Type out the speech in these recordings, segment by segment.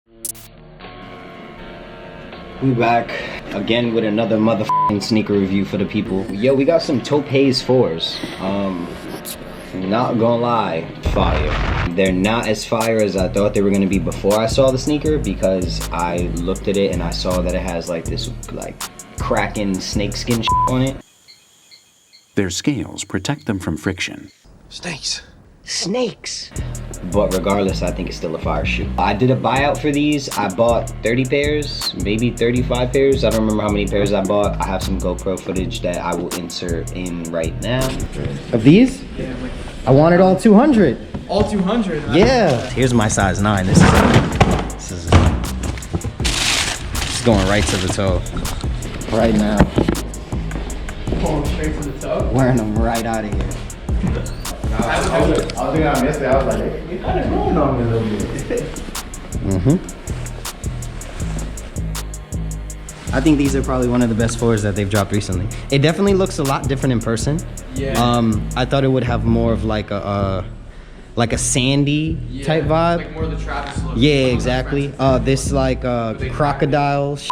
We back again with another motherfucking sneaker review for the people. Yo, we got some Taupe Haze 4s. Not gonna lie, fire. They're not as fire as I thought they were gonna be before I saw the sneaker, because I looked at it and I saw that it has like this like cracking snakeskin shit on it. Their scales protect them from friction. Snakes! But regardless, I think it's still a fire shoe. I did a buyout for these. I bought 30 pairs, maybe 35 pairs. I don't remember how many pairs I bought. I have some GoPro footage that I will insert in right now. Of these? Yeah, like I wanted all 200. all 200. Yeah. Here's my size 9. This is going right to the toe. Right now. Pulling straight to the toe. Wearing them right out of here. I was thinking I missed it. I was like, hey, you kind of growing on me a little bit. I think these are probably one of the best 4s that they've dropped recently. It definitely looks a lot different in person. Yeah. I thought it would have more of like a sandy type vibe. Like more of the Travis look. Yeah, exactly. This like crocodile shit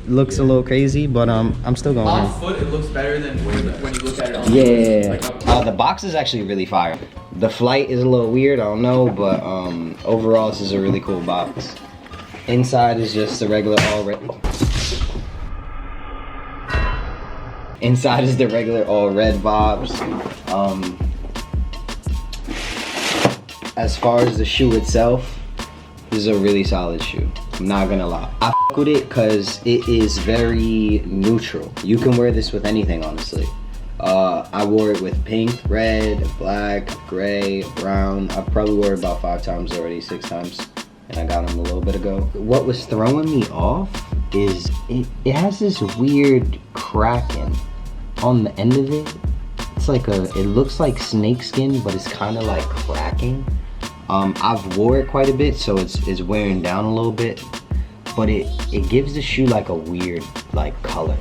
looks a little crazy, but I'm still going. On foot, it looks better than when you look at it on Yeah. like The box is actually really fire. The flight is a little weird, I don't know, but overall this is a really cool box. Inside is just a regular all red. Inside is the regular all red bobs. As far as the shoe itself, this is a really solid shoe. I'm not gonna lie. I fuck with it because it is very neutral. You can wear this with anything, honestly. I wore it with pink, red, black, gray, brown. I've probably wore it about 5 times already, 6 times. And I got them a little bit ago. What was throwing me off is it has this weird cracking on the end of it. It's like it looks like snakeskin, but it's kind of like cracking. I've wore it quite a bit, so it's wearing down a little bit, but it gives the shoe like a weird like color.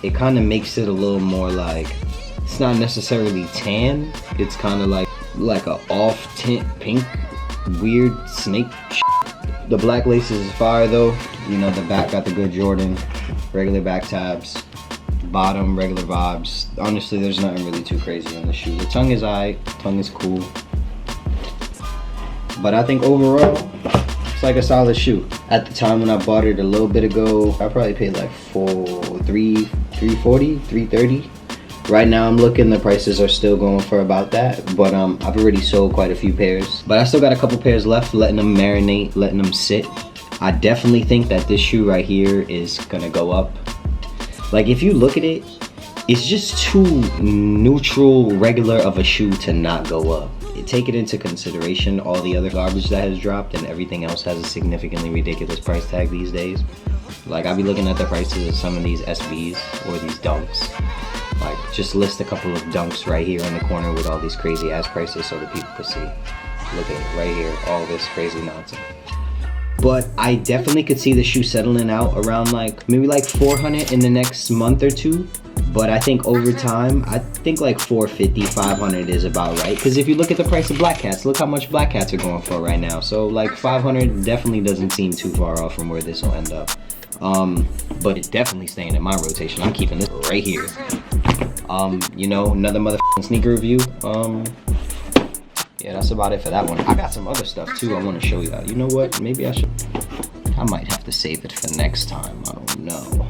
It kind of makes it a little more like, it's not necessarily tan, it's kind of like a off tint pink, weird snake shit. The black laces is fire though. You know, the back got the good Jordan, regular back tabs, bottom regular vibes. Honestly, there's nothing really too crazy on the shoe. The tongue is alright, tongue is cool. But I think overall, it's like a solid shoe. At the time when I bought it a little bit ago, I probably paid like $340, $330. Right now I'm looking, the prices are still going for about that, but I've already sold quite a few pairs. But I still got a couple pairs left, letting them marinate, letting them sit. I definitely think that this shoe right here is gonna go up. Like if you look at it, it's just too neutral, regular of a shoe to not go up. Take it into consideration all the other garbage that has dropped, and everything else has a significantly ridiculous price tag these days. Like I'll be looking at the prices of some of these SBs or these dunks. Like just list a couple of dunks right here in the corner with all these crazy ass prices so that people could see. Look at it right here, all this crazy nonsense. But I definitely could see the shoe settling out around like maybe like 400 in the next month or two. But I think over time, I think like 450, 500 is about right. Because if you look at the price of black cats, look how much black cats are going for right now. So like 500 definitely doesn't seem too far off from where this will end up. But it's definitely staying in my rotation. I'm keeping this right here. You know, another motherfucking sneaker review. Yeah, that's about it for that one. I got some other stuff too I want to show you. You know what? Maybe I might have to save it for next time. I don't know.